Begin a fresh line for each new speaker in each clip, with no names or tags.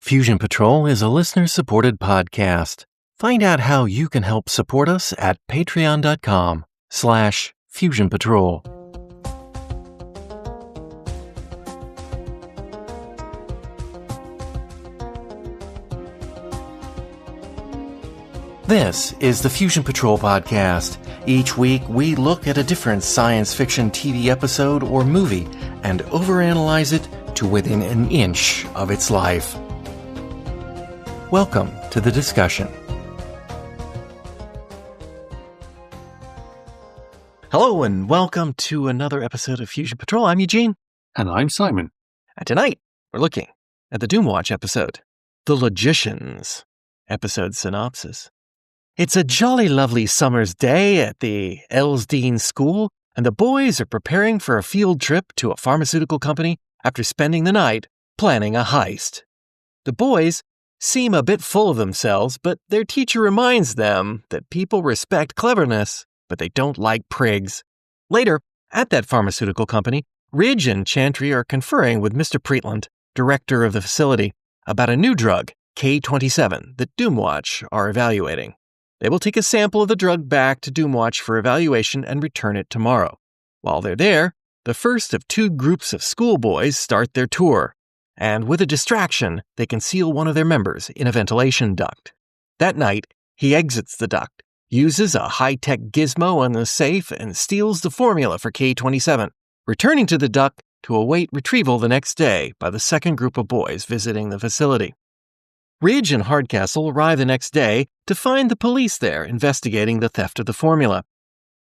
Fusion Patrol is a listener-supported podcast. Find out how you can help support us at patreon.com/Fusion Patrol. This is the Fusion Patrol podcast. Each week, we look at a different science fiction TV episode or movie and overanalyze it to within an inch of its life. Welcome to the discussion. Hello and welcome to another episode of Fusion Patrol. I'm Eugene.
And I'm Simon.
And tonight, we're looking at the Doomwatch episode, The Logicians, episode synopsis. It's a jolly lovely summer's day at the Elsdean School, and the boys are preparing for a field trip to a pharmaceutical company after spending the night planning a heist. The boys seem a bit full of themselves, but their teacher reminds them that people respect cleverness, but they don't like prigs. Later, at that pharmaceutical company, Ridge and Chantry are conferring with Mr. Preatland, director of the facility, about a new drug, K-27, that Doomwatch are evaluating. They will take a sample of the drug back to Doomwatch for evaluation and return it tomorrow. While they're there, the first of two groups of schoolboys start their tour, and with a distraction, they conceal one of their members in a ventilation duct. That night, he exits the duct, uses a high-tech gizmo on the safe, and steals the formula for K-27, returning to the duct to await retrieval the next day by the second group of boys visiting the facility. Ridge and Hardcastle arrive the next day to find the police there investigating the theft of the formula.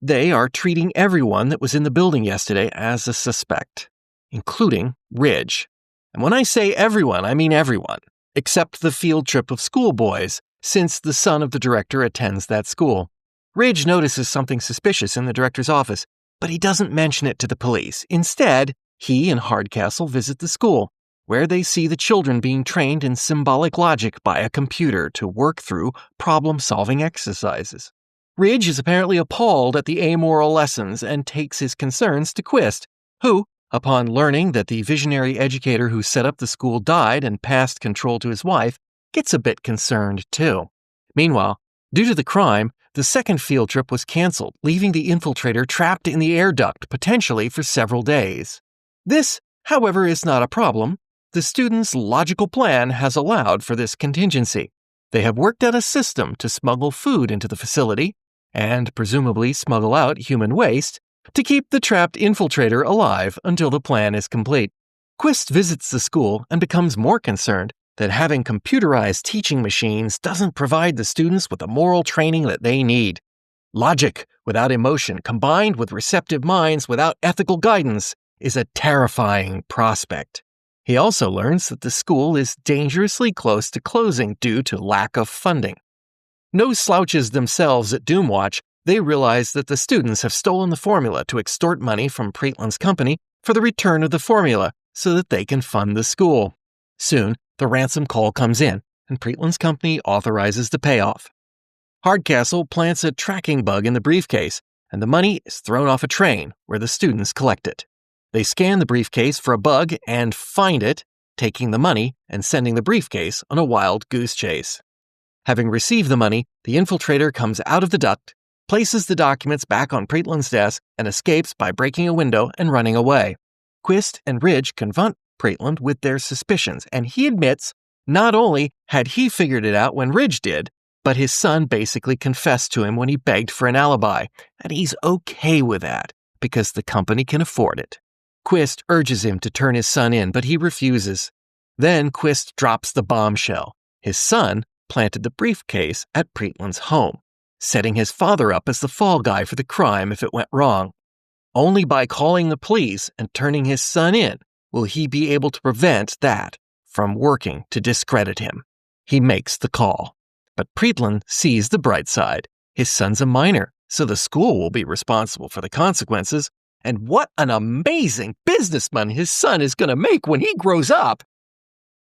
They are treating everyone that was in the building yesterday as a suspect, including Ridge. And when I say everyone, I mean everyone, except the field trip of schoolboys, since the son of the director attends that school. Ridge notices something suspicious in the director's office, but he doesn't mention it to the police. Instead, he and Hardcastle visit the school, where they see the children being trained in symbolic logic by a computer to work through problem-solving exercises. Ridge is apparently appalled at the amoral lessons and takes his concerns to Quist, who, upon learning that the visionary educator who set up the school died and passed control to his wife, gets a bit concerned too. Meanwhile, due to the crime, the second field trip was canceled, leaving the infiltrator trapped in the air duct potentially for several days. This, however, is not a problem. The students' logical plan has allowed for this contingency. They have worked out a system to smuggle food into the facility, and presumably smuggle out human waste, to keep the trapped infiltrator alive until the plan is complete. Quist visits the school and becomes more concerned that having computerized teaching machines doesn't provide the students with the moral training that they need. Logic without emotion, combined with receptive minds without ethical guidance, is a terrifying prospect. He also learns that the school is dangerously close to closing due to lack of funding. No slouches themselves at Doomwatch, they realize that the students have stolen the formula to extort money from Preatland's company for the return of the formula so that they can fund the school. Soon, the ransom call comes in, and Preatland's company authorizes the payoff. Hardcastle plants a tracking bug in the briefcase, and the money is thrown off a train where the students collect it. They scan the briefcase for a bug and find it, taking the money and sending the briefcase on a wild goose chase. Having received the money, the infiltrator comes out of the duct, places the documents back on Preatland's desk, and escapes by breaking a window and running away. Quist and Ridge confront Preatland with their suspicions, and he admits not only had he figured it out when Ridge did, but his son basically confessed to him when he begged for an alibi, and he's okay with that because the company can afford it. Quist urges him to turn his son in, but he refuses. Then Quist drops the bombshell. His son planted the briefcase at Preatland's home, setting his father up as the fall guy for the crime if it went wrong. Only by calling the police and turning his son in will he be able to prevent that from working to discredit him. He makes the call. But Preatland sees the bright side. His son's a minor, so the school will be responsible for the consequences. And what an amazing businessman his son is going to make when he grows up!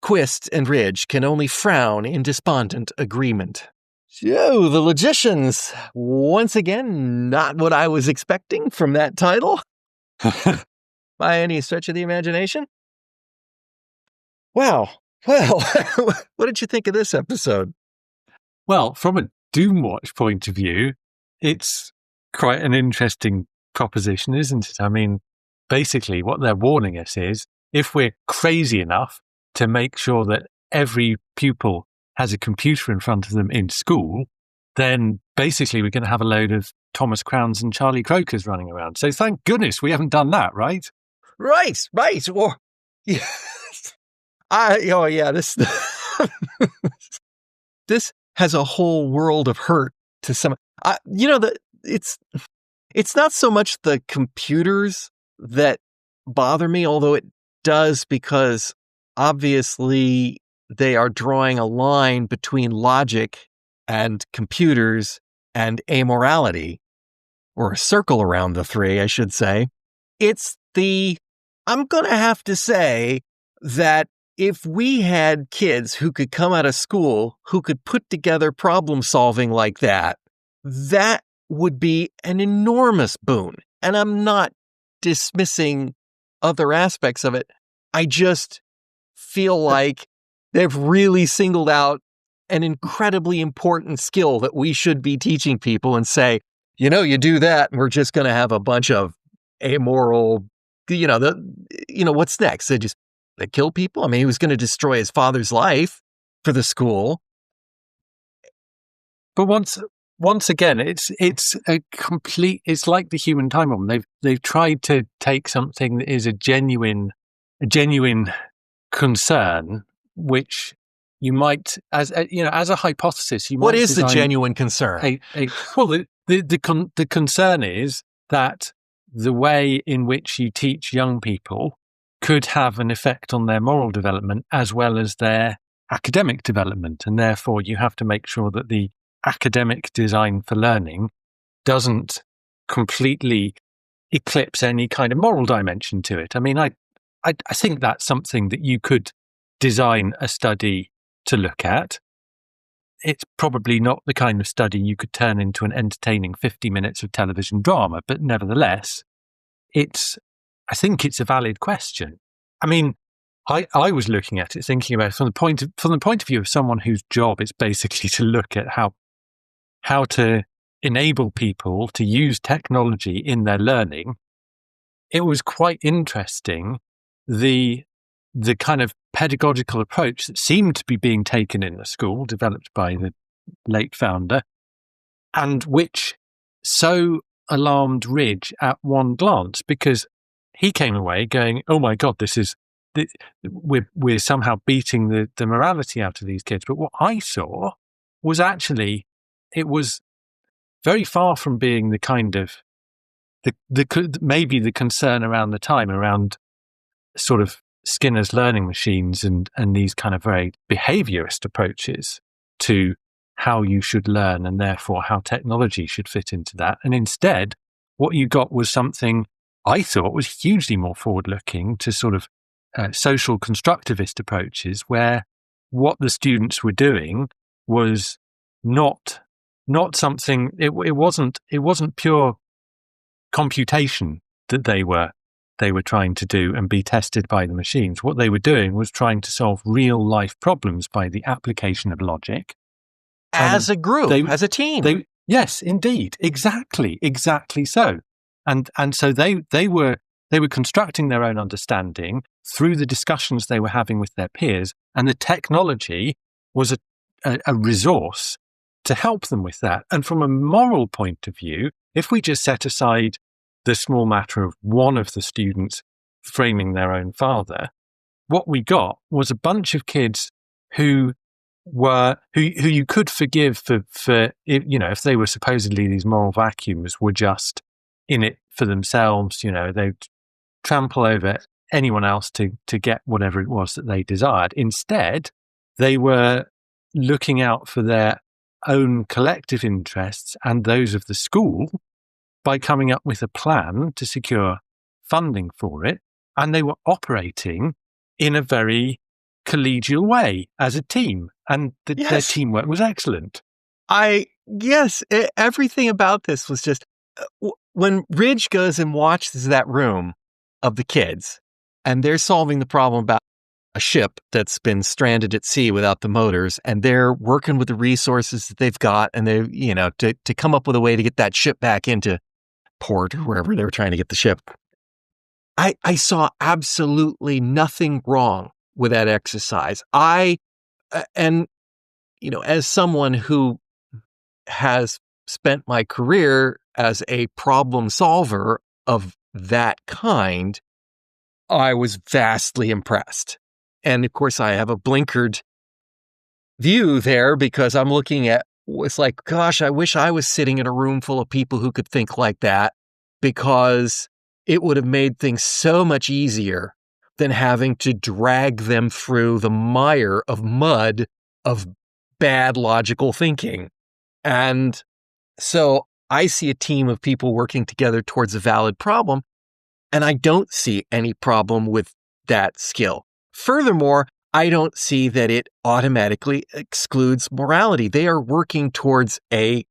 Quist and Ridge can only frown in despondent agreement. So, the Logicians. Once again, not what I was expecting from that title. By any stretch of the imagination. Wow, Well, what did you think of this episode?
Well, from a Doomwatch point of view, it's quite an interesting proposition, isn't it? I mean, basically what they're warning us is if we're crazy enough to make sure that every pupil has a computer in front of them in school, then basically we're going to have a load of Thomas Crowns and Charlie Crokers running around. So thank goodness we haven't done that, right?
Right. Or, yeah. This this has a whole world of hurt to some. It's not so much the computers that bother me, although it does, because obviously they are drawing a line between logic and computers and amorality, or a circle around the three, I should say. I'm going to have to say that if we had kids who could come out of school, who could put together problem solving like that, that would be an enormous boon. And I'm not dismissing other aspects of it. I just feel like they've really singled out an incredibly important skill that we should be teaching people and say, you do that, and we're just going to have a bunch of amoral, what's next? They kill people? I mean, he was going to destroy his father's life for the school.
But once again, it's like the human time bomb. They've tried to take something that is a genuine concern, which you might, as a hypothesis, you might.
What is the genuine concern?
The concern is that the way in which you teach young people could have an effect on their moral development as well as their academic development, and therefore you have to make sure that the academic design for learning doesn't completely eclipse any kind of moral dimension to it. I mean, I think that's something that you could design a study to look at. It's probably not the kind of study you could turn into an entertaining 50 minutes of television drama, but nevertheless, I think it's a valid question. I mean, I was looking at it, thinking about it from the point of view of someone whose job is basically to look at how to enable people to use technology in their learning. It was quite interesting, the kind of pedagogical approach that seemed to be being taken in the school, developed by the late founder, and which so alarmed Ridge at one glance, because he came away going, "Oh my God, we're somehow beating the morality out of these kids." But what I saw was actually, it was very far from being the kind of maybe the concern around the time around sort of Skinner's learning machines and these kind of very behaviorist approaches to how you should learn and therefore how technology should fit into that. And instead, what you got was something I thought was hugely more forward-looking to sort of social constructivist approaches, where what the students were doing was not something. It wasn't pure computation that they were trying to do and be tested by the machines. What they were doing was trying to solve real life problems by the application of logic.
As a group, as a team.
Yes, indeed. Exactly so. And so they were constructing their own understanding through the discussions they were having with their peers, and the technology was a resource to help them with that. And from a moral point of view, if we just set aside the small matter of one of the students framing their own father, what we got was a bunch of kids who you could forgive for if they were supposedly these moral vacuums, were just in it for themselves. They'd trample over anyone else to get whatever it was that they desired. Instead, they were looking out for their own collective interests and those of the school by coming up with a plan to secure funding for it. And they were operating in a very collegial way as a team. And their teamwork was excellent.
Everything about this was just, when Ridge goes and watches that room of the kids and they're solving the problem about a ship that's been stranded at sea without the motors, and they're working with the resources that they've got, and they, to come up with a way to get that ship back into port or wherever they were trying to get the ship. I saw absolutely nothing wrong with that exercise. As someone who has spent my career as a problem solver of that kind, I was vastly impressed. And of course, I have a blinkered view there because I'm looking at, it's like, gosh, I wish I was sitting in a room full of people who could think like that, because it would have made things so much easier than having to drag them through the mire of mud of bad logical thinking. And so I see a team of people working together towards a valid problem, and I don't see any problem with that skill. Furthermore, I don't see that it automatically excludes morality. They are working towards it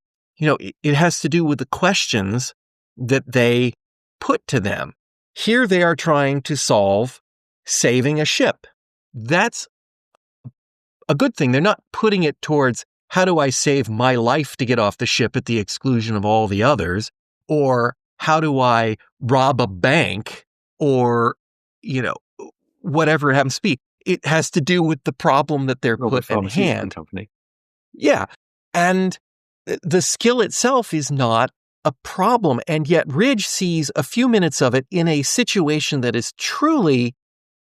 has to do with the questions that they put to them. Here they are trying to solve saving a ship. That's a good thing. They're not putting it towards, how do I save my life to get off the ship at the exclusion of all the others? Or how do I rob a bank? Or, whatever it happens to be. It has to do with the problem that they're put in hand.
Company.
Yeah. And the skill itself is not a problem. And yet Ridge sees a few minutes of it in a situation that is truly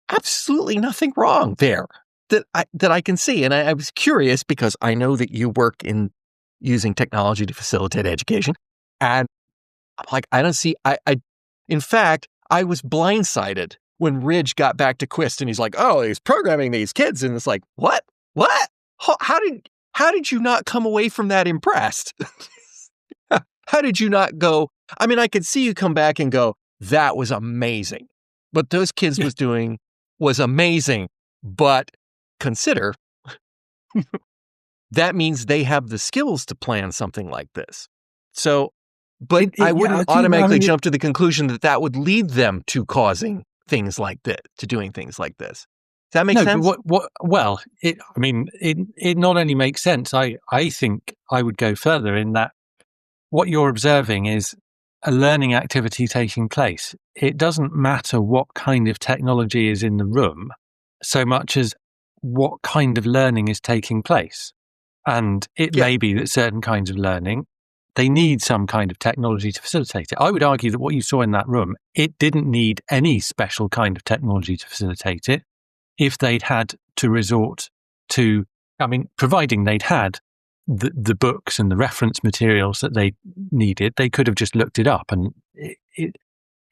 absolutely nothing wrong there that I can see. And I was curious because I know that you work in using technology to facilitate education. And I'm like, I don't see, in fact, I was blindsided when Ridge got back to Quist and he's like, oh, he's programming these kids. And it's like, what? How did you not come away from that impressed? How did you not go? I mean, I could see you come back and go, that was amazing. What those kids was doing was amazing. But consider, that means they have the skills to plan something like this. So, but I wouldn't automatically jump to the conclusion that would lead them to causing things like this, to doing things like this. Does that make sense?
Well, it not only makes sense, I think I would go further in that what you're observing is a learning activity taking place. It doesn't matter what kind of technology is in the room so much as what kind of learning is taking place. And it may be that certain kinds of learning, they need some kind of technology to facilitate it. I would argue that what you saw in that room, it didn't need any special kind of technology to facilitate it. If they'd had to resort to, providing they'd had the books and the reference materials that they needed, they could have just looked it up, and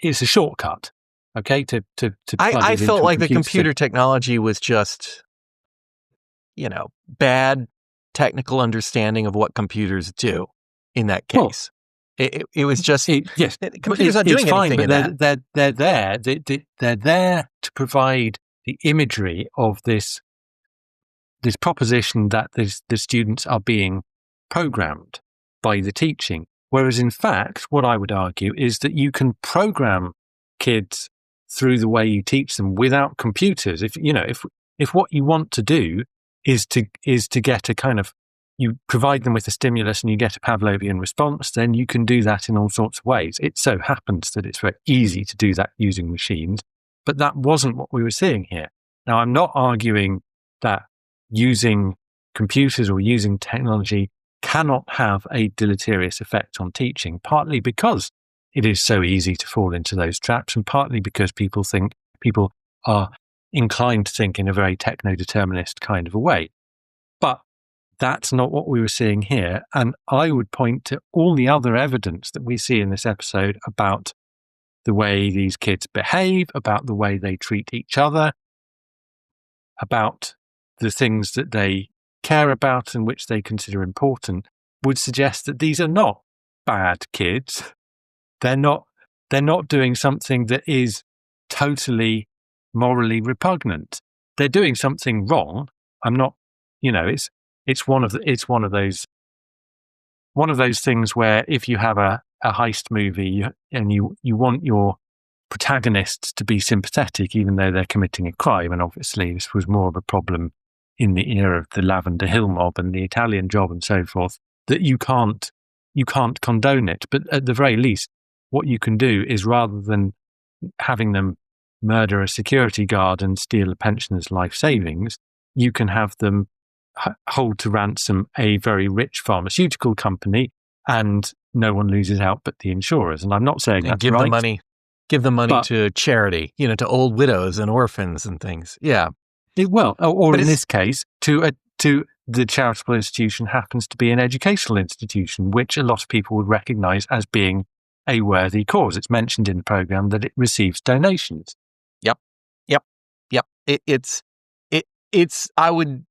it's a shortcut. Okay,
I felt like the computer technology was just, bad technical understanding of what computers do. In that case, it was just computers not doing anything. But
they're there. They're there to provide the imagery of this proposition that the students are being programmed by the teaching. Whereas, in fact, what I would argue is that you can program kids through the way you teach them without computers. If what you want to do is to get a kind of, you provide them with a stimulus and you get a Pavlovian response, then you can do that in all sorts of ways. It so happens that it's very easy to do that using machines, but that wasn't what we were seeing here. Now, I'm not arguing that using computers or using technology cannot have a deleterious effect on teaching, partly because it is so easy to fall into those traps, and partly because people are inclined to think in a very techno-determinist kind of a way. But that's not what we were seeing here. And I would point to all the other evidence that we see in this episode about the way these kids behave, about the way they treat each other, about the things that they care about and which they consider important, would suggest that these are not bad kids. They're not doing something that is totally morally repugnant. They're doing something wrong. I'm not, it's one of those things where if you have a heist movie and you want your protagonists to be sympathetic, even though they're committing a crime. And obviously, this was more of a problem in the era of the Lavender Hill mob and the Italian Job and so forth, that you can't condone it. But at the very least, what you can do is, rather than having them murder a security guard and steal a pensioner's life savings, you can have them hold to ransom a very rich pharmaceutical company, and no one loses out but the insurers. And I'm not saying that's
give
right.
Give the money to charity, to old widows and orphans and things. Yeah.
Or in this case, to the charitable institution happens to be an educational institution, which a lot of people would recognize as being a worthy cause. It's mentioned in the program that it receives donations.
Yep. It's. I would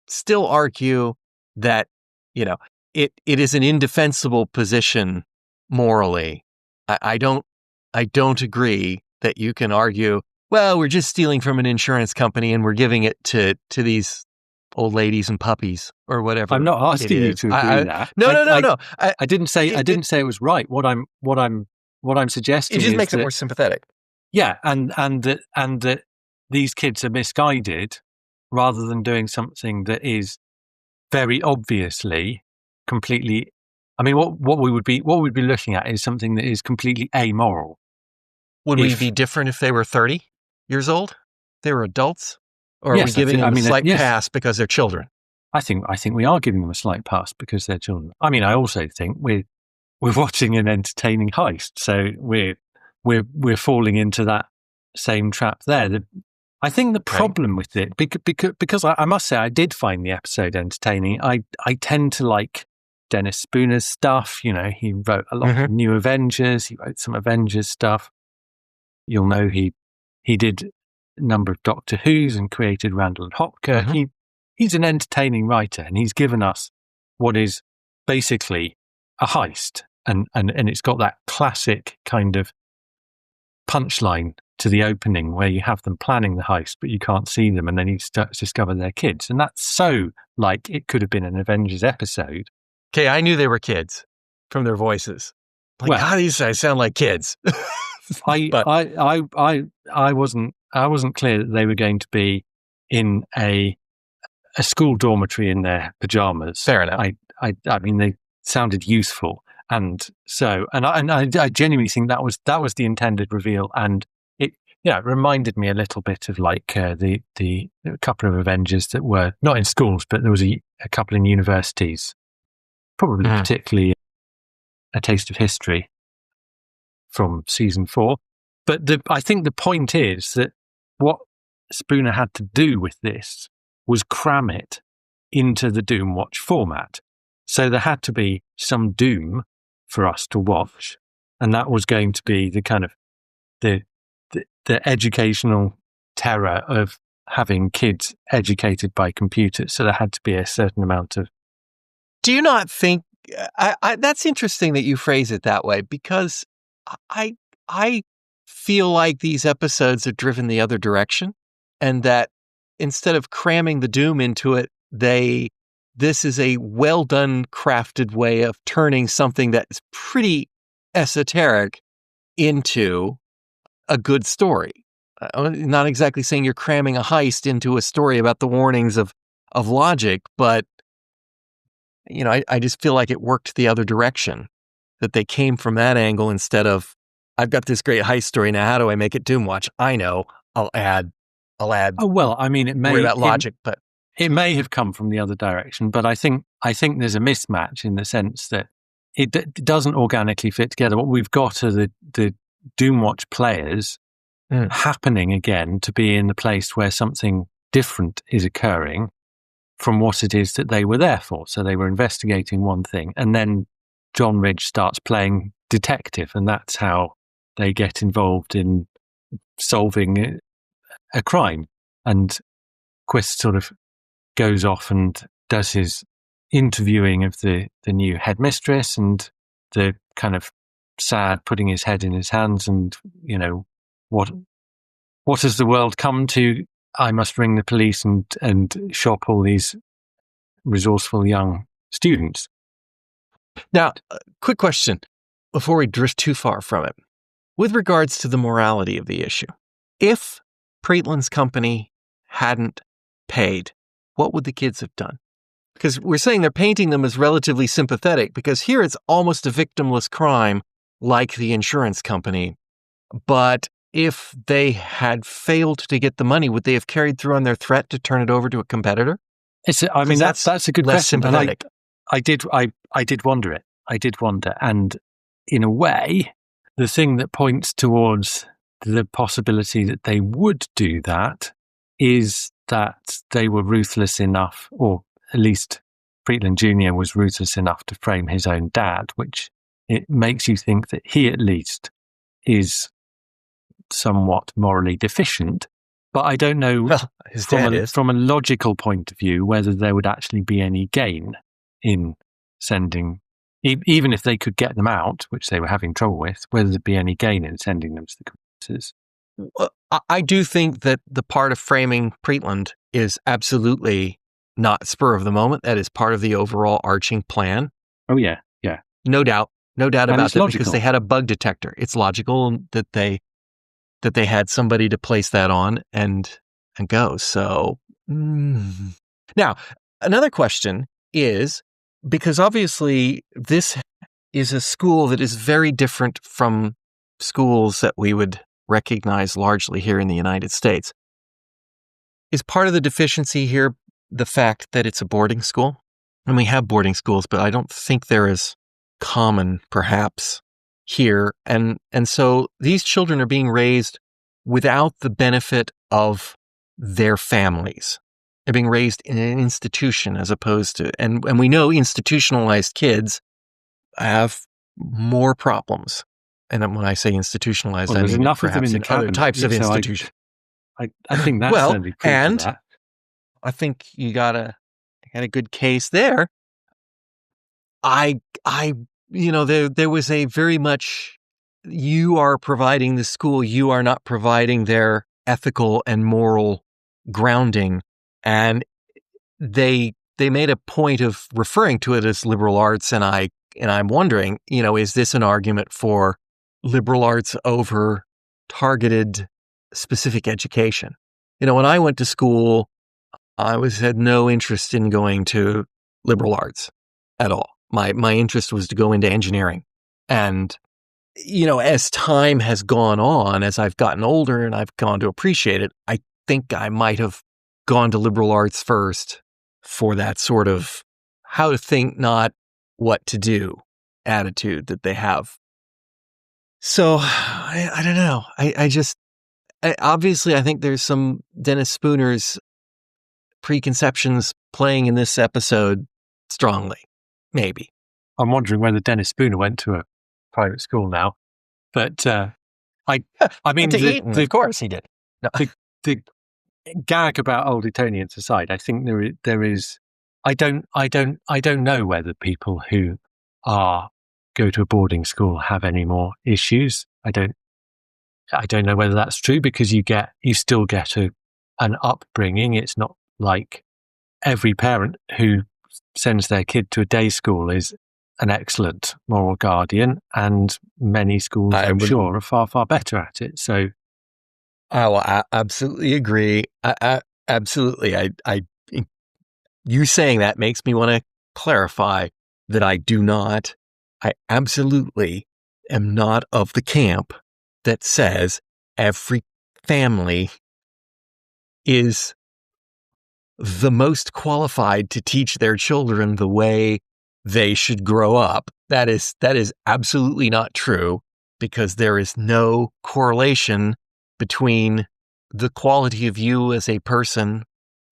still argue that it is an indefensible position morally. I don't agree that you can argue, well, we're just stealing from an insurance company and we're giving it to these old ladies and puppies or whatever.
I'm not asking you to agree with that.
No.
I didn't say it was right. What I'm suggesting
it just
is
makes it more sympathetic.
Yeah, and that these kids are misguided, rather than doing something that is very obviously completely. I mean, what we would be looking at is something that is completely amoral.
Would we be different if they were 30 years old? They were adults? Or are we giving them a slight pass because they're children?
I think we are giving them a slight pass because they're children. I mean, I also think we're watching an entertaining heist, so we're falling into that same trap there. I think the problem with it, because I must say I did find the episode entertaining. I tend to like Dennis Spooner's stuff. He wrote a lot of New Avengers. He wrote some Avengers stuff. You'll know he did a number of Doctor Who's and created Randall and Hopker. He's an entertaining writer, and he's given us what is basically a heist, and it's got that classic kind of punchline to the opening where you have them planning the heist, but you can't see them, and then you start to discover they're kids. And that's so like it could have been an Avengers episode.
Okay, I knew they were kids from their voices. God, these guys sound like kids.
I wasn't clear that they were going to be in a school dormitory in their pajamas.
Fair enough.
I mean, they sounded useful, and I genuinely think that was the intended reveal, and it reminded me a little bit of like the couple of Avengers that were not in schools, but there was a couple in universities, probably particularly A Taste of History from season 4. But I think the point is that what Spooner had to do with this was cram it into the Doomwatch format. So there had to be some Doom for us to watch, and that was going to be the kind of the educational terror of having kids educated by computers. So there had to be a certain amount of.
Do you not think that's interesting that you phrase it that way? Because I feel like these episodes are driven the other direction, and that instead of cramming the Doom into it, this is a well done, crafted way of turning something that's pretty esoteric into a good story. I'm not exactly saying you're cramming a heist into a story about the warnings of logic, but I just feel like it worked the other direction, that they came from that angle instead of, I've got this great heist story, now how do I make it Doomwatch? I know, I'll add.
Oh, well, I mean, it may
that logic, but
it may have come from the other direction. But I think there's a mismatch in the sense that it doesn't organically fit together. What we've got are the Doomwatch players happening again to be in the place where something different is occurring from what it is that they were there for. So they were investigating one thing, and then John Ridge starts playing detective, and that's how they get involved in solving a crime. And Quist sort of goes off and does his interviewing of the new headmistress, and the kind of sad putting his head in his hands and, what has the world come to? I must ring the police and shop all these resourceful young students.
Now, quick question before we drift too far from it. with regards to the morality of the issue. If Preatland's company hadn't paid, what would the kids have done? Because we're saying they're painting them as relatively sympathetic, because here it's almost a victimless crime like the insurance company. But if they had failed to get the money, would they have carried through on their threat to turn it over to a competitor?
That's a good
less
question.
Sympathetic.
And I did wonder it. I did wonder. And in a way, the thing that points towards the possibility that they would do that is that they were ruthless enough, or at least Preatland Jr. was ruthless enough to frame his own dad, which it makes you think that he at least is somewhat morally deficient. But I don't know from a logical point of view whether there would actually be any gain in sending, even if they could get them out, which they were having trouble with, whether there'd be any gain in sending them to the competitors.
Well, I do think that the part of framing Preatland is absolutely not spur of the moment. That is part of the overall arching plan.
Oh, yeah.
No doubt about that,
logical.
because they had a bug detector. It's logical that they had somebody to place that on and go. So now, another question is, because obviously this is a school that is very different from schools that we would recognize largely here in the United States. Is part of the deficiency here the fact that it's a boarding school? And we have boarding schools, but I don't think they're as common, perhaps, here. And so these children are being raised without the benefit of their families. They're being raised in an institution as opposed to, and we know institutionalized kids have more problems. And when I say institutionalized, I mean
enough of them in the
other types of institutions.
I think that's certainly proof of that.
I think you got a good case there. There was a very much, you are providing the school, you are not providing their ethical and moral grounding. And they made a point of referring to it as liberal arts. And I'm wondering, is this an argument for liberal arts over targeted specific education? When I went to school, I had no interest in going to liberal arts at all. My interest was to go into engineering. And, as time has gone on, as I've gotten older and I've gone to appreciate it, I think I might have gone to liberal arts first for that sort of how to think, not what to do attitude that they have. So I don't know. Obviously I think there's some Dennis Spooner's preconceptions playing in this episode strongly. Maybe.
I'm wondering whether Dennis Spooner went to a private school now. But I mean,
of course he did. No.
The gag about old Etonians aside, I think there is. I don't know whether people who go to a boarding school have any more issues. I don't know whether that's true, because you still get an upbringing. It's not like every parent who sends their kid to a day school is an excellent moral guardian, and many schools, I'm sure, are far, far better at it. So
I will absolutely agree. Absolutely. You saying that makes me want to clarify that I absolutely am not of the camp that says every family is the most qualified to teach their children the way they should grow up. That is absolutely not true, because there is no correlation between the quality of you as a person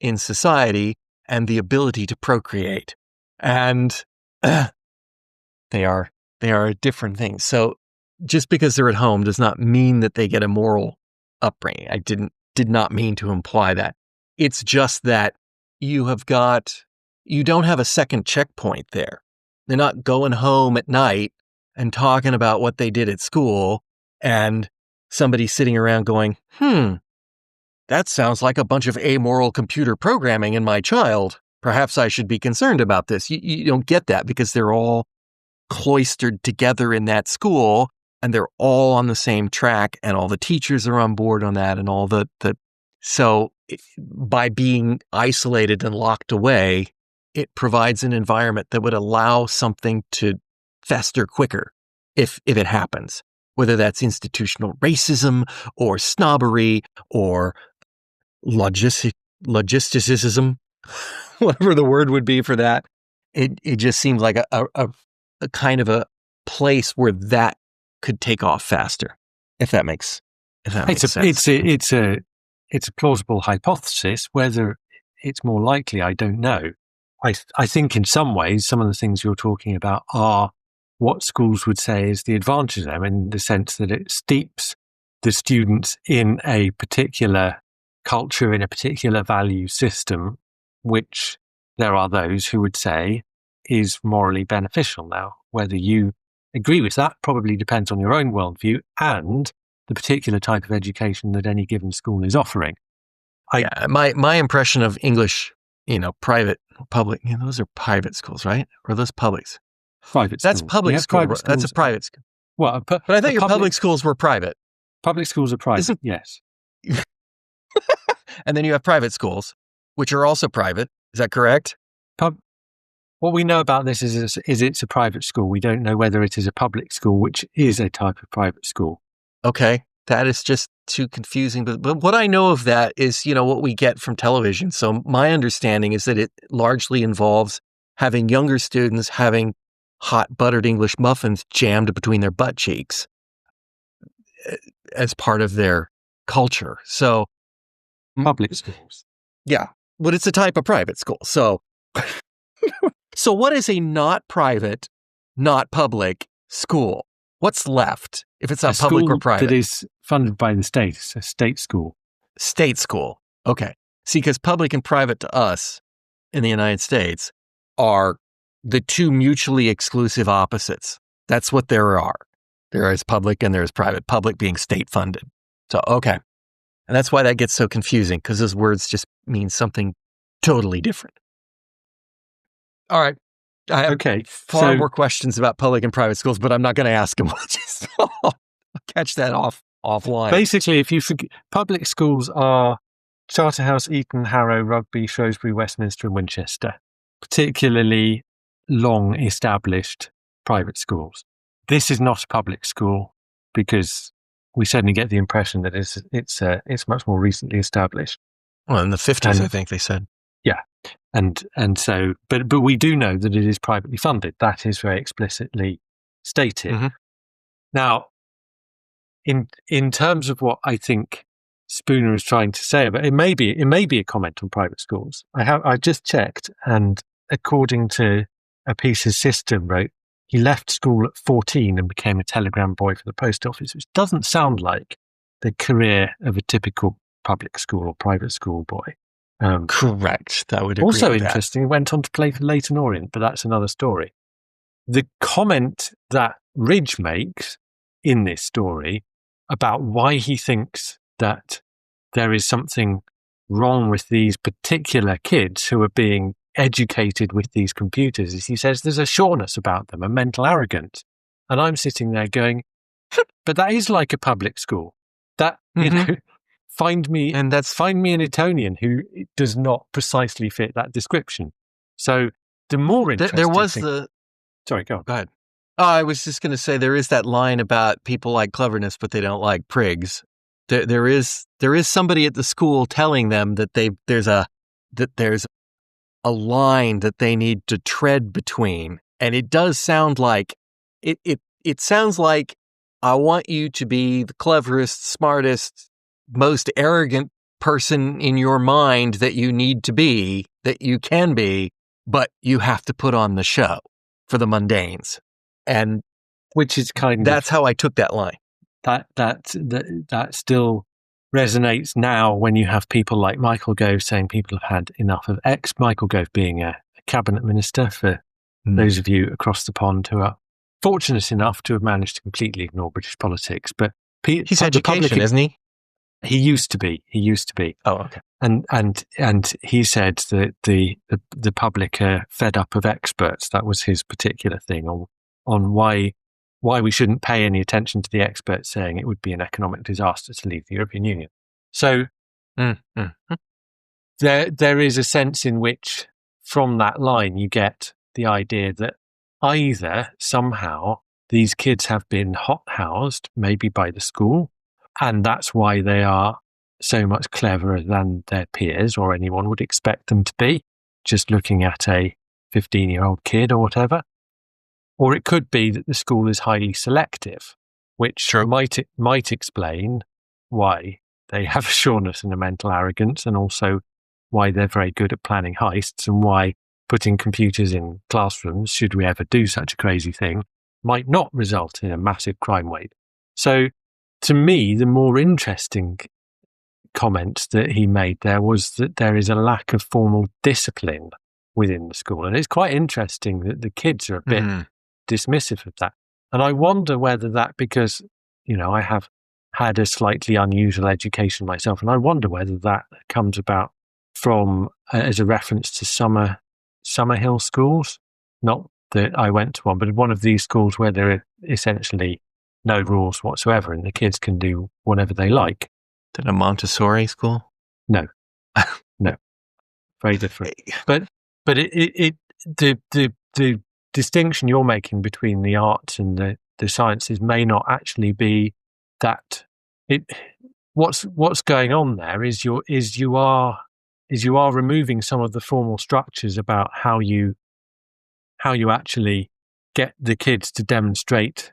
in society and the ability to procreate. And they are different things. So just because they're at home does not mean that they get a moral upbringing. I did not mean to imply that. It's just that you don't have a second checkpoint there. They're not going home at night and talking about what they did at school, and somebody sitting around going, that sounds like a bunch of amoral computer programming in my child. Perhaps I should be concerned about this. You don't get that, because they're all cloistered together in that school, and they're all on the same track, and all the teachers are on board on that, and all so by being isolated and locked away, it provides an environment that would allow something to fester quicker if it happens, whether that's institutional racism or snobbery or logisticism, whatever the word would be for that. It just seems like a kind of a place where that could take off faster, if that makes sense.
It's a plausible hypothesis. Whether it's more likely, I don't know. I think in some ways, some of the things you're talking about are what schools would say is the advantage of them, in the sense that it steeps the students in a particular culture, in a particular value system, which there are those who would say is morally beneficial. Now, whether you agree with that probably depends on your own worldview and the particular type of education that any given school is offering.
My impression of English, private, public, those are private schools, right? Or are those publics?
Private schools.
That's public school. That's a private school.
Well,
but I thought your public schools were private.
Public schools are private, yes.
And then you have private schools, which are also private. Is that correct?
What we know about this is it's a private school. We don't know whether it is a public school, which is a type of private school.
Okay. That is just too confusing. But what I know of that is, what we get from television. So my understanding is that it largely involves having younger students having hot buttered English muffins jammed between their butt cheeks as part of their culture. So
public schools.
Yeah. But it's a type of private school. So what is a not private, not public school? What's left if it's not public or private?
That is funded by the state. It's a state school.
State school. Okay. See, because public and private to us in the United States are the two mutually exclusive opposites. That's what there are. There is public and there is private. Public being state funded. So, okay. And that's why that gets so confusing, because those words just mean something totally different. All right. I have far more questions about public and private schools, but I'm not going to ask them. I'll catch that offline.
Basically, if you forget, public schools are Charterhouse, Eton, Harrow, Rugby, Shrewsbury, Westminster, and Winchester. Particularly long established private schools. This is not a public school because we certainly get the impression that it's much more recently established.
Well, in the 50s, I think they said.
Yeah. And so, but we do know that it is privately funded. That is very explicitly stated. Mm-hmm. Now, in terms of what I think Spooner is trying to say about it, may be a comment on private schools. I just checked, and according to a piece his sister wrote, he left school at 14 and became a telegram boy for the post office, which doesn't sound like the career of a typical public school or private school boy.
Correct. That would agree
also
with
interesting. He went on to play for Leyton Orient, but that's another story. The comment that Ridge makes in this story about why he thinks that there is something wrong with these particular kids who are being educated with these computers is he says there's a sureness about them, a mental arrogance. And I'm sitting there going, but that is like a public school. That, find me an Etonian who does not precisely fit that description. So the more interesting
there was
thing, sorry, go on.
Go ahead. Oh, I was just going to say there is that line about people like cleverness, but they don't like prigs. There is somebody at the school telling them that there's a line that they need to tread between, and it does sound like it sounds like I want you to be the cleverest, smartest, most arrogant person in your mind that you need to be, that you can be, but you have to put on the show for the mundanes. And
which is
that's how I took that line.
That still resonates now when you have people like Michael Gove saying people have had enough of X. Michael Gove being a cabinet minister for those of you across the pond who are fortunate enough to have managed to completely ignore British politics. But
he's education, isn't he?
He used to be.
Oh, okay.
And he said that the public are fed up of experts. That was his particular thing on why why we shouldn't pay any attention to the experts saying it would be an economic disaster to leave the European Union. So there is a sense in which from that line you get the idea that either somehow these kids have been hot-housed, maybe by the school, and that's why they are so much cleverer than their peers or anyone would expect them to be, just looking at a 15-year-old kid or whatever. Or it could be that the school is highly selective, which might explain why they have a sureness and a mental arrogance, and also why they're very good at planning heists, and why putting computers in classrooms, should we ever do such a crazy thing, might not result in a massive crime wave. So to me, the more interesting comment that he made there was that there is a lack of formal discipline within the school. And it's quite interesting that the kids are a bit dismissive of that. And I wonder whether that, because, I have had a slightly unusual education myself, and I wonder whether that comes about from, as a reference to Summerhill schools. Not that I went to one, but one of these schools where there are essentially no rules whatsoever and the kids can do whatever they like.
Is it a Montessori school?
No, no, very different. But the distinction you're making between the arts and the sciences may not actually be that. What's going on there is you are removing some of the formal structures about how you actually get the kids to demonstrate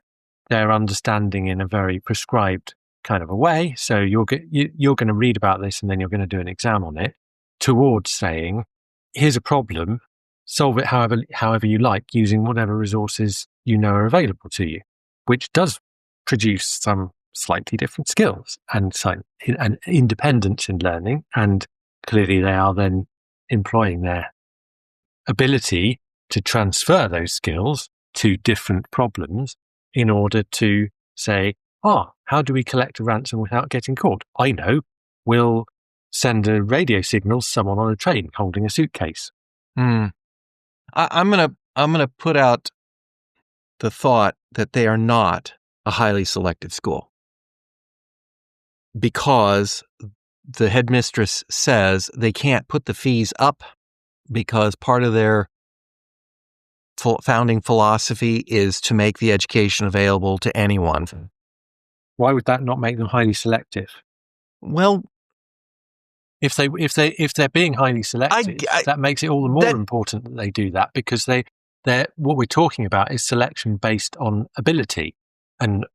their understanding in a very prescribed kind of a way. So you're going to read about this and then you're going to do an exam on it, towards saying, here's a problem, solve it however you like, using whatever resources you know are available to you, which does produce some slightly different skills and independence in learning. And clearly they are then employing their ability to transfer those skills to different problems in order to say, how do we collect a ransom without getting caught? I know, we'll send a radio signal to someone on a train holding a suitcase.
I'm gonna put out the thought that they are not a highly selective school, because the headmistress says they can't put the fees up because part of their founding philosophy is to make the education available to anyone.
Why would that not make them highly selective?
Well,
if they're being highly selective, that makes it all the more important that they do that, because they're what we're talking about is selection based on ability. And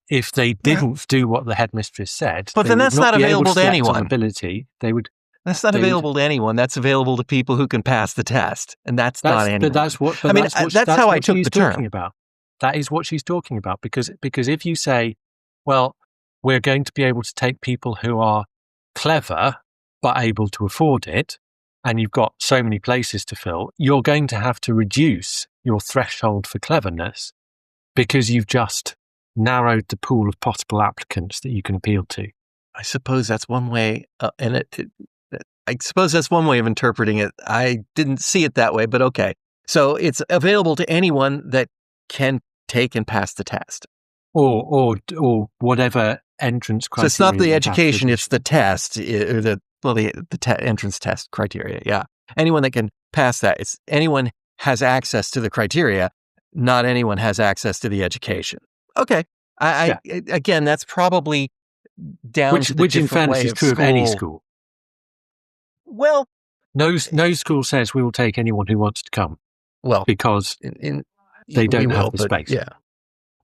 if they didn't do what the headmistress said,
but then that's not available to anyone.
Ability, they would.
That's not available to anyone. That's available to people who can pass the test, and that's not anyone.
But that's what.
That's how I took the term.
About. That is what she's talking about, because if you say, well, we're going to be able to take people who are clever but able to afford it, and you've got so many places to fill, you're going to have to reduce your threshold for cleverness, because you've just narrowed the pool of possible applicants that you can appeal to.
I suppose that's one way, I suppose that's one way of interpreting it. I didn't see it that way, but okay. So it's available to anyone that can take and pass the test,
or whatever entrance criteria.
So it's not the education; it's the test, or the entrance test criteria. Yeah, anyone that can pass that. It's anyone has access to the criteria. Not anyone has access to the education. Okay, again, that's probably down to the
which in fairness is true of any school.
Well,
no school says we will take anyone who wants to come.
Well,
because they don't have the space.
Yeah.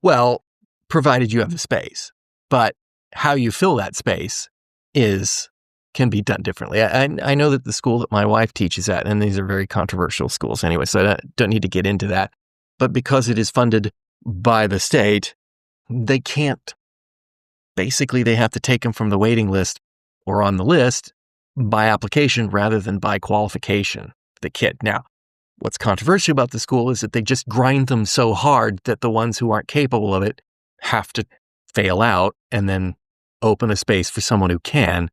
Well, provided you have the space, but how you fill that space can be done differently. I know that the school that my wife teaches at, and these are very controversial schools anyway, so I don't need to get into that. But because it is funded by the state, they can't. Basically, they have to take them from the waiting list or on the list by application rather than by qualification, the kid. Now, what's controversial about the school is that they just grind them so hard that the ones who aren't capable of it have to fail out and then open a space for someone who can.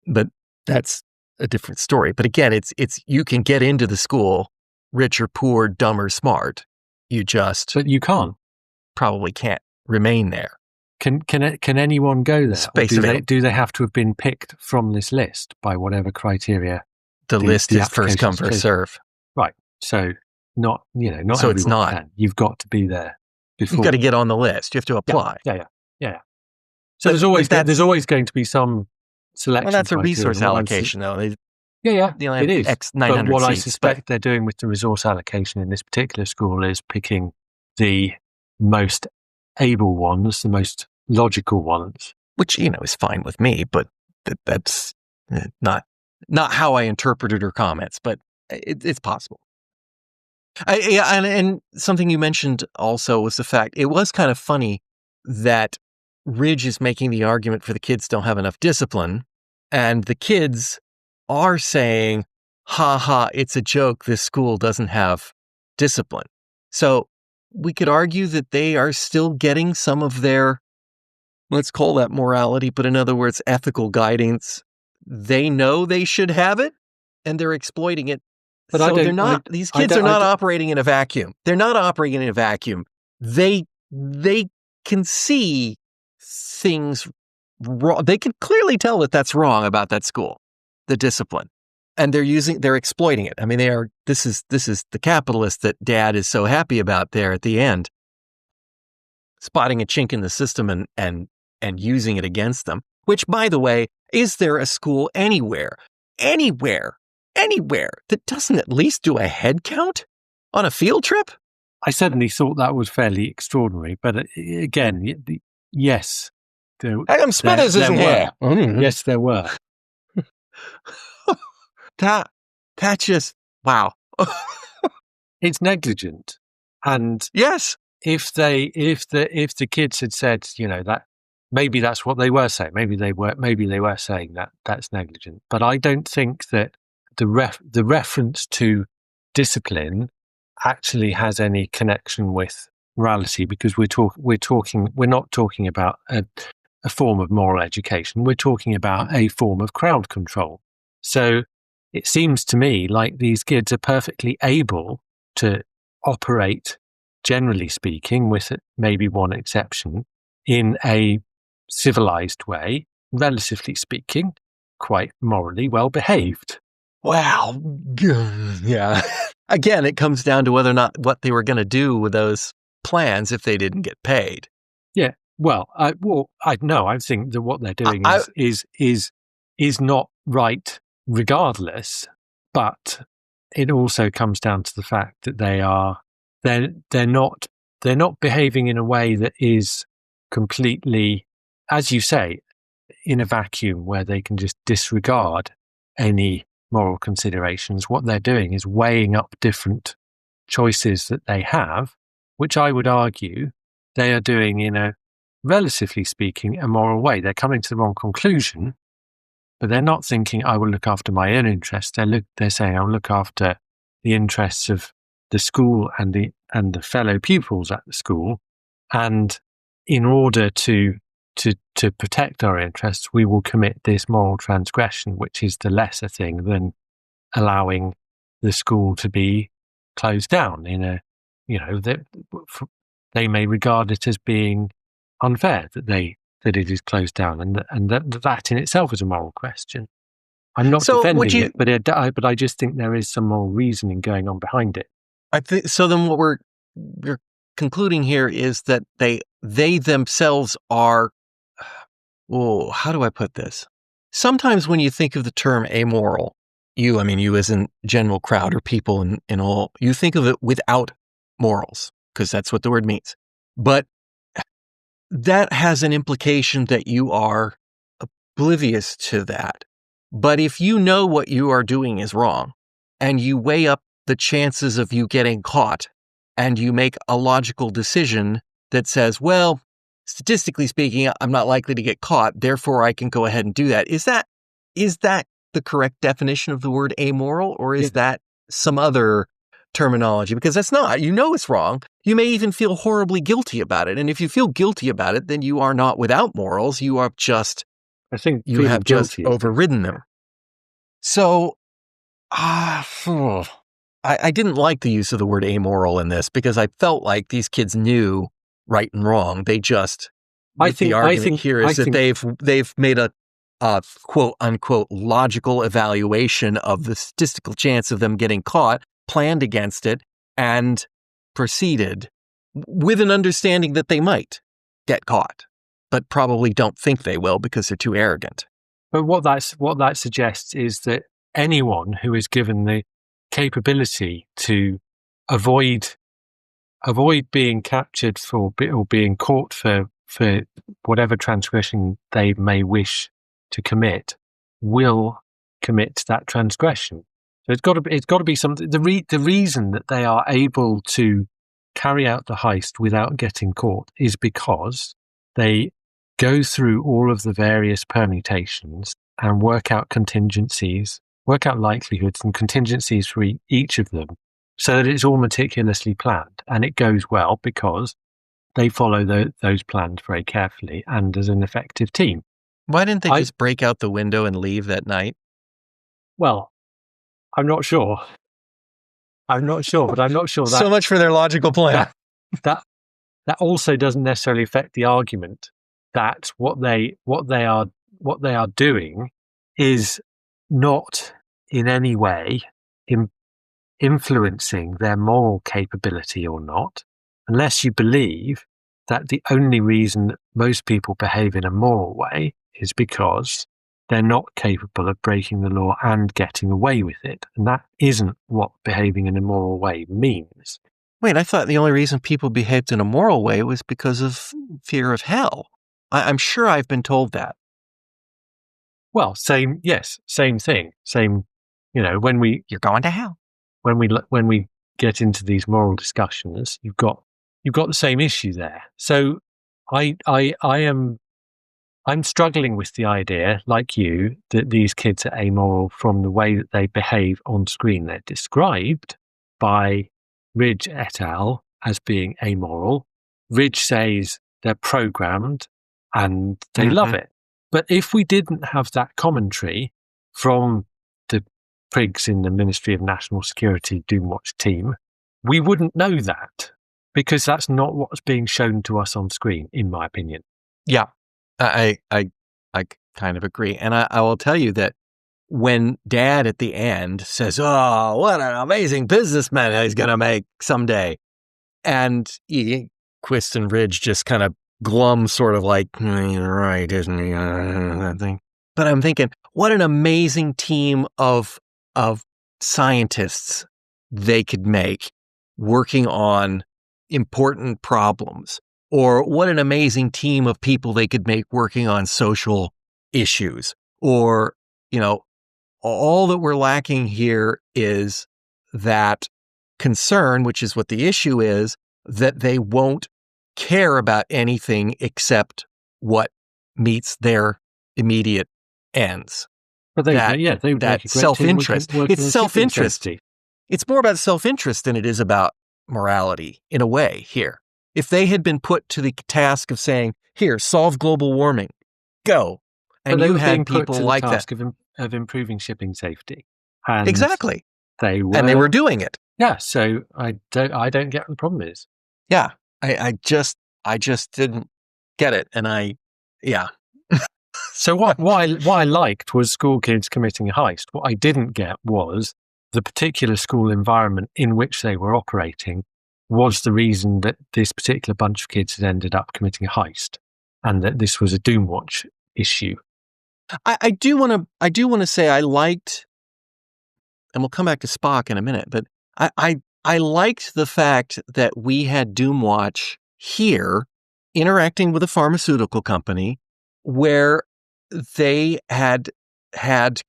But that's a different story. But again, it's you can get into the school, rich or poor, dumb or smart. But
you can't.
probably can't remain there.
Can anyone go there?
Space
Or
available.
do they have to have been picked from this list by whatever criteria?
The list is first come, first serve.
Right. So not
So it's
everyone
not.
can. You've got to be there before.
You've got to get on the list. You have to apply.
Yeah. So there's always going to be some selection.
Well, that's a
criteria.
resource allocation, though.
Yeah,
it is. X 900
but what I
seats,
suspect they're doing with the resource allocation in this particular school is picking the most able ones, the most logical ones.
Which, is fine with me, but that's not how I interpreted her comments, but it's possible. And something you mentioned also was the fact, it was kind of funny that Ridge is making the argument for the kids don't have enough discipline, and the kids are saying, ha ha, it's a joke, this school doesn't have discipline. So we could argue that they are still getting some of their, let's call that morality, but in other words, ethical guidance. They know they should have it, and they're exploiting it. But so these kids are not operating in a vacuum. They're not operating in a vacuum. They can see things wrong. They can clearly tell that that's wrong about that school, the discipline. And they're exploiting it. I mean, this is the capitalist that Dad is so happy about there at the end, spotting a chink in the system and using it against them. Which, by the way, is there a school anywhere that doesn't at least do a head count on a field trip?
I certainly thought that was fairly extraordinary. But again, yes.
Adam Smithers isn't here.
Yes, there were.
That just, wow.
It's negligent. And
yes,
if the kids had said, that maybe that's what they were saying. Maybe they were saying that that's negligent. But I don't think that the reference to discipline actually has any connection with morality, because we're not talking about a form of moral education. We're talking about a form of crowd control. So it seems to me like these kids are perfectly able to operate, generally speaking, with maybe one exception, in a civilized way, relatively speaking, quite morally well behaved.
Wow. Yeah. Again, it comes down to whether or not what they were going to do with those plans if they didn't get paid.
Yeah. Well, I think that what they're doing is not right regardless, but it also comes down to the fact that they're not behaving in a way that is completely, as you say, in a vacuum where they can just disregard any moral considerations. What they're doing is weighing up different choices that they have, which I would argue they are doing in a, relatively speaking, a moral way. They're coming to the wrong conclusion, but they're not thinking, I will look after my own interests. They're saying, I'll look after the interests of the school and the fellow pupils at the school. And in order to protect our interests, we will commit this moral transgression, which is the lesser thing than allowing the school to be closed down they may regard it as being unfair that it is closed down, and that in itself is a moral question. I'm not defending it, but I just think there is some moral reasoning going on behind it.
I think so. Then what we're concluding here is that they themselves are. Oh, how do I put this? Sometimes when you think of the term amoral, you as in general crowd or people in all, you think of it without morals, because that's what the word means. But that has an implication that you are oblivious to that. But if you know what you are doing is wrong, and you weigh up the chances of you getting caught, and you make a logical decision that says, well, statistically speaking, I'm not likely to get caught, therefore I can go ahead and do that. Is that the correct definition of the word amoral, or is that some other terminology? Because that's not. It's wrong. You may even feel horribly guilty about it. And if you feel guilty about it, then you are not without morals. You are just,
I think
you have just overridden them. So, I didn't like the use of the word amoral in this, because I felt like these kids knew right and wrong. They just, the argument here is that they've made a quote unquote logical evaluation of the statistical chance of them getting caught, planned against it, and proceeded with an understanding that they might get caught, but probably don't think they will because they're too arrogant.
But what that suggests is that anyone who is given the capability to avoid being captured or being caught for whatever transgression they may wish to commit will commit that transgression. So it's got to be something. The reason that they are able to carry out the heist without getting caught is because they go through all of the various permutations and work out contingencies, work out likelihoods and contingencies for each of them, so that it's all meticulously planned, and it goes well because they follow those plans very carefully and as an effective team.
Why didn't they just break out the window and leave that night?
Well, I'm not sure, but I'm not sure that...
So much for their logical plan.
That also doesn't necessarily affect the argument that what they are doing is not in any way influencing their moral capability or not, unless you believe that the only reason that most people behave in a moral way is because they're not capable of breaking the law and getting away with it. And that isn't what behaving in a moral way means.
Wait, I thought the only reason people behaved in a moral way was because of fear of hell. I'm sure I've been told that.
Well, same thing. Same, you're going to hell. When we get into these moral discussions, you've got the same issue there. So I'm struggling with the idea, like you, that these kids are amoral from the way that they behave on screen. They're described by Ridge et al. As being amoral. Ridge says they're programmed and they love it. But if we didn't have that commentary from the prigs in the Ministry of National Security Doomwatch team, we wouldn't know that, because that's not what's being shown to us on screen, in my opinion.
Yeah, I kind of agree. And I will tell you that when Dad at the end says, "Oh, what an amazing businessman he's going to make someday," and Quist and Ridge just kind of glum, sort of like, "You're right, isn't he?" That thing. But I'm thinking, what an amazing team of scientists they could make working on important problems, or what an amazing team of people they could make working on social issues, or, all that we're lacking here is that concern, which is what the issue is, that they won't care about anything except what meets their immediate ends.
But that
self-interest. It's self-interest. It's more about self-interest than it is about morality, in a way, here. If they had been put to the task of saying, "Here, solve global warming, go," and you had people like that
of improving shipping safety,
exactly,
they
were doing it.
Yeah, so I don't get what the problem is.
Yeah, I just didn't get it, and yeah.
So what I liked was school kids committing a heist. What I didn't get was the particular school environment in which they were operating was the reason that this particular bunch of kids had ended up committing a heist, and that this was a Doomwatch issue.
I do want to say I liked, and we'll come back to Spock in a minute, but I liked the fact that we had Doomwatch here interacting with a pharmaceutical company where they had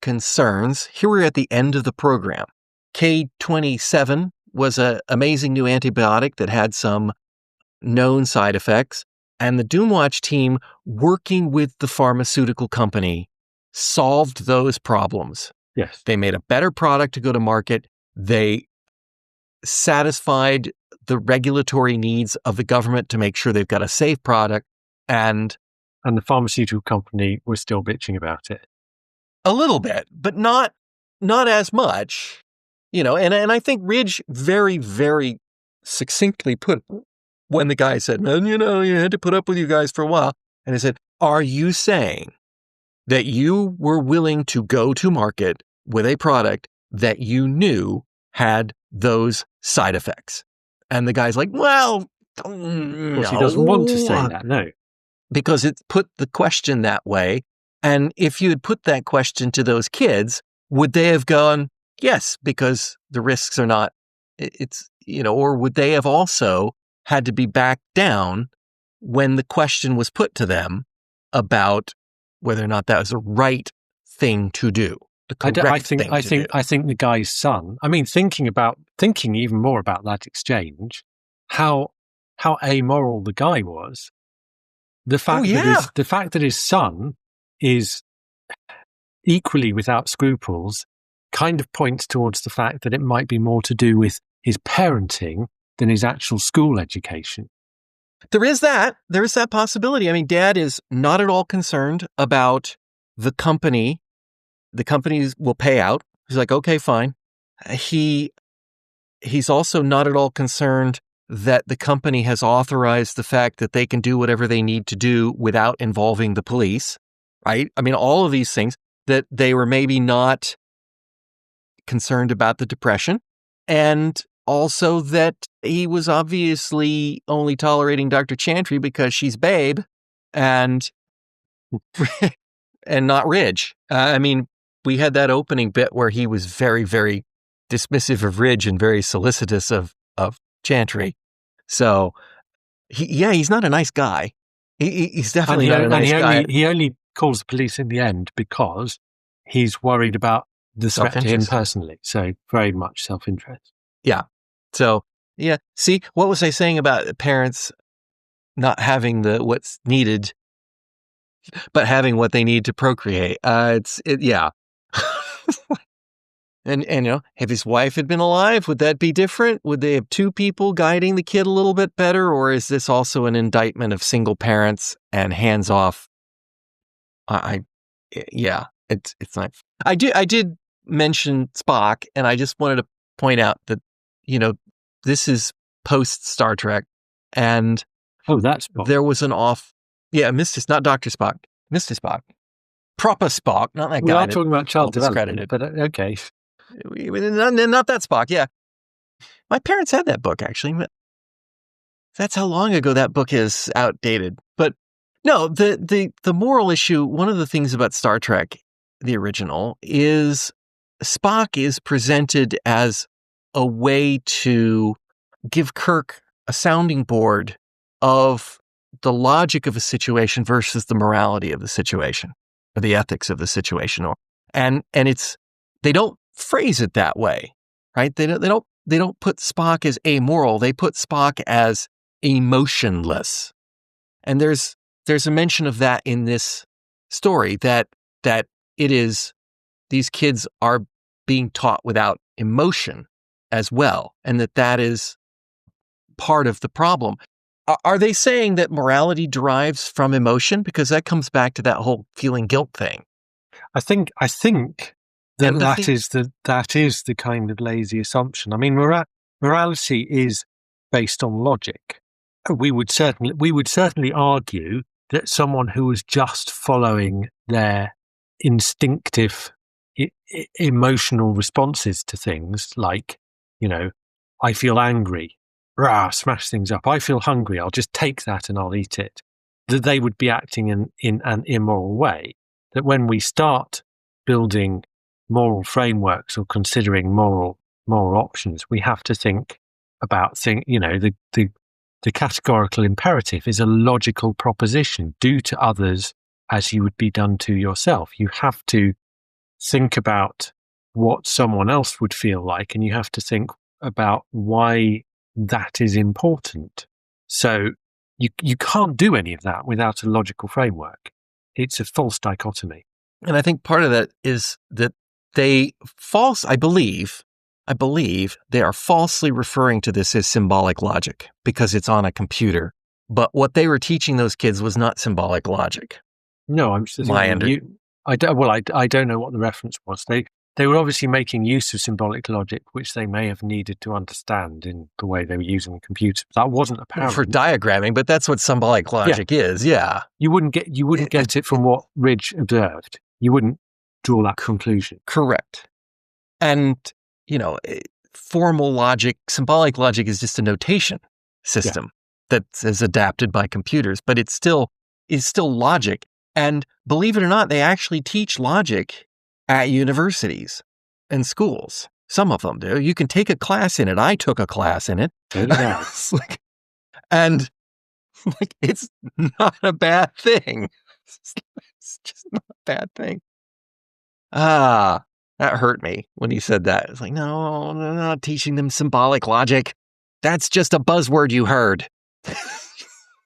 concerns. Here we're at the end of the program. K27 was an amazing new antibiotic that had some known side effects, and the Doomwatch team, working with the pharmaceutical company, solved those problems.
Yes.
They made a better product to go to market. They satisfied the regulatory needs of the government to make sure they've got a safe product, and
the pharmaceutical company was still bitching about it.
A little bit, but not as much, and I think Ridge very, very succinctly put when the guy said, "Man, you had to put up with you guys for a while." And I said, "Are you saying that you were willing to go to market with a product that you knew had those side effects?" And the guy's like, "Well, no."
He doesn't want to say that, no.
Because it put the question that way. And if you had put that question to those kids, would they have gone, yes, because the risks are not, or would they have also had to be backed down when the question was put to them about whether or not that was the right thing to do?
I think the guy's son, thinking even more about that exchange, how amoral the guy was. The fact that his son is equally without scruples kind of points towards the fact that it might be more to do with his parenting than his actual school education.
There is that possibility. I mean, Dad is not at all concerned about the company. The companies will pay out. He's like, okay, fine. He's also not at all concerned that the company has authorized the fact that they can do whatever they need to do without involving the police, right? I mean, all of these things, that they were maybe not concerned about the depression, and also that he was obviously only tolerating Dr. Chantry because she's Babe and not Ridge. I mean, we had that opening bit where he was very, very dismissive of Ridge and very solicitous of Chantry. So, he's not a nice guy. He's definitely not a nice guy.
He only calls the police in the end because he's worried about the threat to him personally. So, very much self-interest.
Yeah. So, yeah. See, what was I saying about parents not having what's needed, but having what they need to procreate? Yeah. And if his wife had been alive, would that be different? Would they have two people guiding the kid a little bit better? Or is this also an indictment of single parents and hands off? It's not. I did mention Spock, and I just wanted to point out that, this is post Star Trek, and
that's Spock.
There was an Mr. Not Dr. Spock, Mr. Spock, proper Spock, not that guy.
We are talking about child development, but okay.
Not that Spock, yeah. My parents had that book, actually. That's how long ago that book is outdated. But no, the moral issue, one of the things about Star Trek, the original, is Spock is presented as a way to give Kirk a sounding board of the logic of a situation versus the morality of the situation, or the ethics of the situation. And they don't phrase it that way, right? They don't put Spock as amoral. They put Spock as emotionless. And there's a mention of that in this story, that it is, these kids are being taught without emotion as well, and that is part of the problem. Are they saying that morality derives from emotion? Because that comes back to that whole feeling guilt thing.
I think that is the kind of lazy assumption. I mean, morality is based on logic. We would certainly argue that someone who was just following their instinctive emotional responses to things, like, I feel angry, smash things up. I feel hungry, I'll just take that and I'll eat it. That they would be acting in an immoral way. That when we start building moral frameworks or considering moral options, we have to think about the categorical imperative is a logical proposition. Do to others as you would be done to yourself. You have to think about what someone else would feel like, and you have to think about why that is important. So you can't do any of that without a logical framework. It's a false dichotomy.
And I think part of that is that I believe they are falsely referring to this as symbolic logic because it's on a computer. But what they were teaching those kids was not symbolic logic.
No, I'm just thinking I don't know what the reference was. they were obviously making use of symbolic logic, which they may have needed to understand in the way they were using the computer. That wasn't apparent
for diagramming, but that's what symbolic logic is. Yeah,
you wouldn't get it from what Ridge observed. You wouldn't draw that conclusion.
Correct. And formal logic, symbolic logic is just a notation system that is adapted by computers, but it's still logic. And believe it or not, they actually teach logic at universities and schools. Some of them do. You can take a class in it. I took a class in it. And it's not a bad thing. It's just not a bad thing. That hurt me when he said that. It's like, no, they're not teaching them symbolic logic. That's just a buzzword you heard.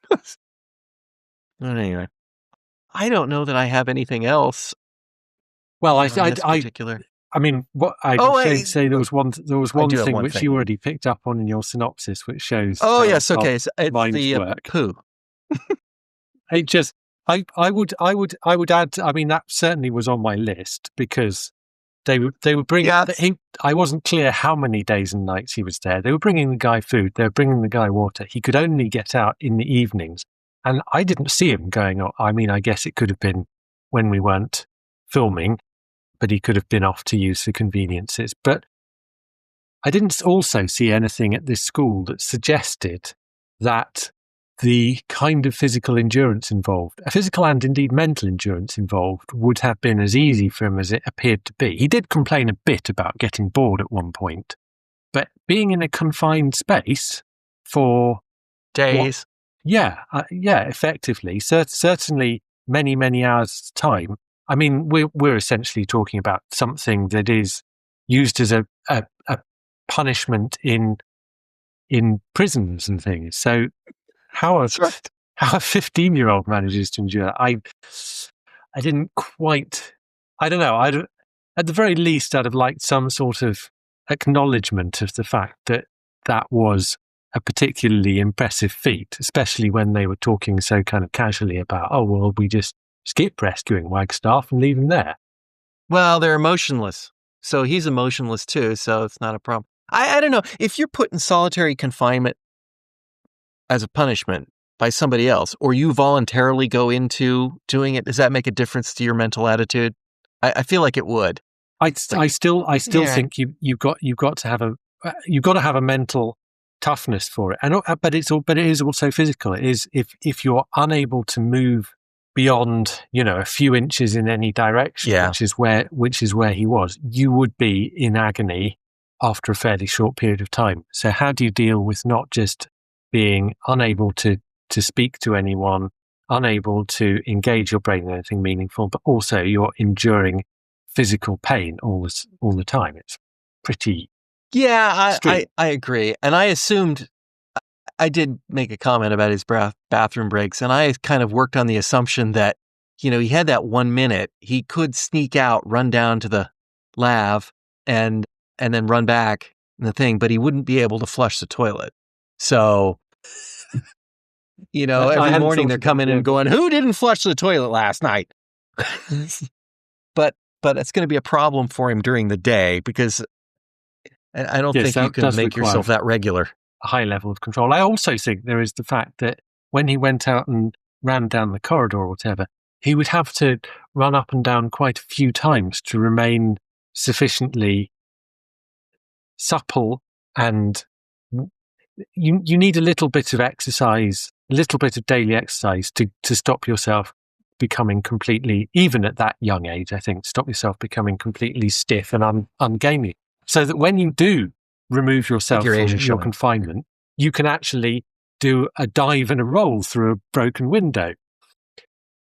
But anyway, I don't know that I have anything else.
Well,
particular.
I mean, what say there was one thing which you already picked up on in your synopsis, which shows.
Oh yes, okay. So it's the
work.
poo.
I would add. I mean, that certainly was on my list because they were bringing. I wasn't clear how many days and nights he was there. They were bringing the guy food. They were bringing the guy water. He could only get out in the evenings, and I didn't see him going. I mean, I guess it could have been when we weren't filming, but he could have been off to use the conveniences. But I didn't also see anything at this school that suggested that the kind of physical endurance involved, physical and indeed mental endurance involved, would have been as easy for him as it appeared to be. He did complain a bit about getting bored at one point, but being in a confined space for
days,
effectively, certainly many hours' time. I mean, we're essentially talking about something that is used as a punishment in prisons and things. So how a 15-year-old manages to endure that, I didn't quite. I don't know. At the very least, I'd have liked some sort of acknowledgement of the fact that was a particularly impressive feat, especially when they were talking so kind of casually about, oh well, we just skip rescuing Wagstaff and leave him there.
Well, they're emotionless. So he's emotionless too, so it's not a problem. I don't know. If you're put in solitary confinement as a punishment by somebody else, or you voluntarily go into doing it, does that make a difference to your mental attitude? I feel like it would.
I still think you've got to have a mental toughness for it, but it is also physical. It is if you're unable to move beyond, a few inches in any direction, which is where he was, you would be in agony after a fairly short period of time. So how do you deal with not just being unable to speak to anyone, unable to engage your brain in anything meaningful, but also you're enduring physical pain all the time? It's pretty.
Yeah, I agree. And I assumed, I did make a comment about his bathroom breaks, and I kind of worked on the assumption that, he had that 1 minute, he could sneak out, run down to the lav, and then run back in the thing, but he wouldn't be able to flush the toilet. So, every morning they're coming in and going, who didn't flush the toilet last night? But it's going to be a problem for him during the day, because I don't think you can make yourself that regular.
A high level of control. I also think there is the fact that when he went out and ran down the corridor or whatever, he would have to run up and down quite a few times to remain sufficiently supple, and you need a little bit of exercise, a little bit of daily exercise to stop yourself becoming completely, even at that young age, I think, stop yourself becoming completely stiff and ungainly. So that when you do remove yourself from your confinement, you can actually do a dive and a roll through a broken window.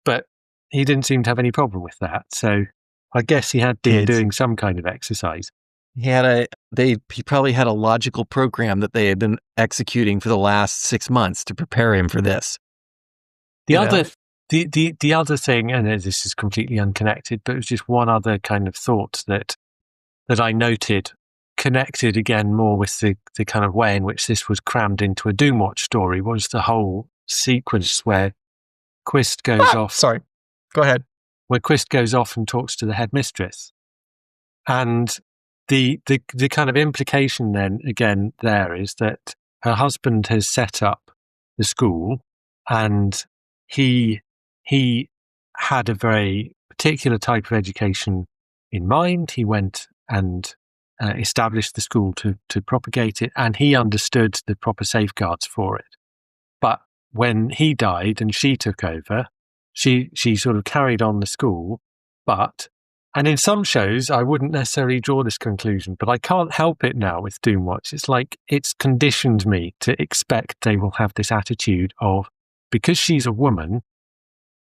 But he didn't seem to have any problem with that. So I guess he had been doing some kind of exercise. He
probably had a logical program that they had been executing for the last 6 months to prepare him for this.
The other thing, and this is completely unconnected, but it was just one other kind of thought that I noted, connected again more with the kind of way in which this was crammed into a Doomwatch story, was the whole sequence where Quist goes off.
Sorry, go ahead.
Where Quist goes off and talks to the headmistress. And the kind of implication then, again, there is that her husband has set up the school, and he had a very particular type of education in mind. He went and established the school to propagate it, and he understood the proper safeguards for it. But when he died and she took over, she sort of carried on the school, and in some shows, I wouldn't necessarily draw this conclusion, but I can't help it now with Doomwatch. It's like it's conditioned me to expect they will have this attitude of, because she's a woman,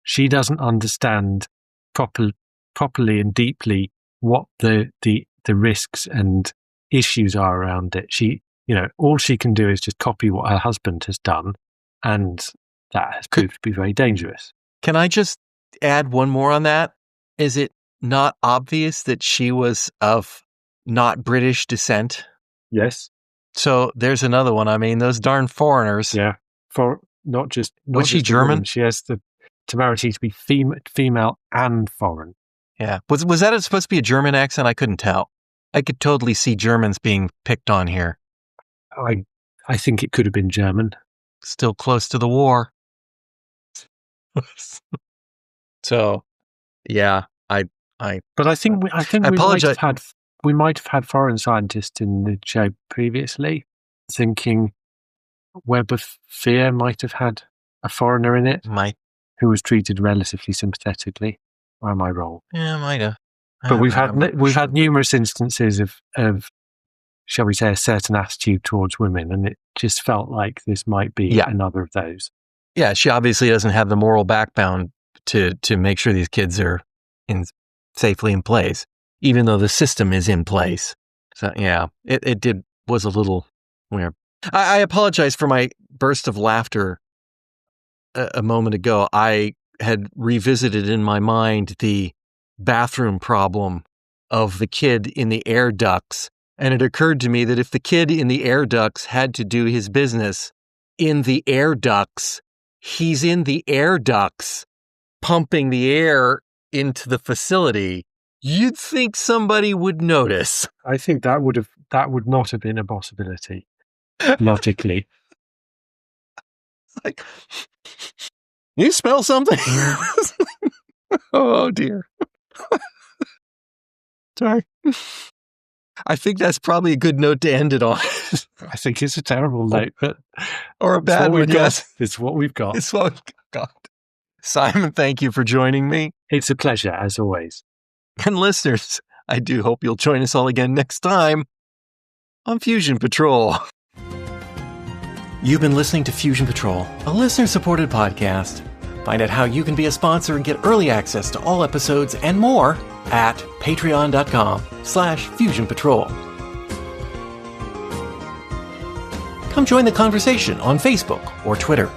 she doesn't understand properly and deeply what the risks and issues are around it. She, all she can do is just copy what her husband has done, and that has proved to be very dangerous.
Can I just add one more on that? Is it not obvious that she was of not British descent?
Yes.
So there's another one. I mean, those darn foreigners.
Yeah. For not just
was she German?
Woman, she has the temerity to be female and foreign.
Yeah. Was that supposed to be a German accent? I couldn't tell. I could totally see Germans being picked on here.
I think it could have been German.
Still close to the war. So, yeah,
But I think we might have had foreign scientists in the show previously, thinking Web of Fear might have had a foreigner in it, who was treated relatively sympathetically. Or am I wrong?
Yeah, might have.
But we've had numerous instances of, shall we say, a certain attitude towards women, and it just felt like this might be another of those.
Yeah, she obviously doesn't have the moral backbone to make sure these kids are safely in place, even though the system is in place. So yeah, it was a little weird. I apologize for my burst of laughter a moment ago. I had revisited in my mind the bathroom problem of the kid in the air ducts, and it occurred to me that if the kid in the air ducts had to do his business in the air ducts, he's in the air ducts pumping the air into the facility. You'd think somebody would notice.
I think that would not have been a possibility, logically.
Like, you smell something? Oh dear. Sorry. I think that's probably a good note to end it on.
I think it's a terrible note,
or a bad one. Yes,
it's what we've got.
It's what we've got. Simon, thank you for joining me.
It's a pleasure, as always.
And listeners, I do hope you'll join us all again next time on Fusion Patrol. You've been listening to Fusion Patrol, a listener-supported podcast. Find out how you can be a sponsor and get early access to all episodes and more at patreon.com/Fusion Patrol. Come join the conversation on Facebook or Twitter.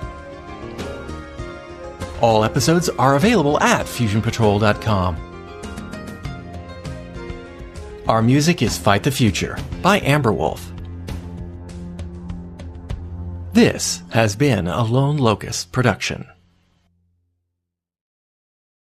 All episodes are available at FusionPatrol.com. Our music is Fight the Future by Amber Wolf. This has been a Lone Locust production.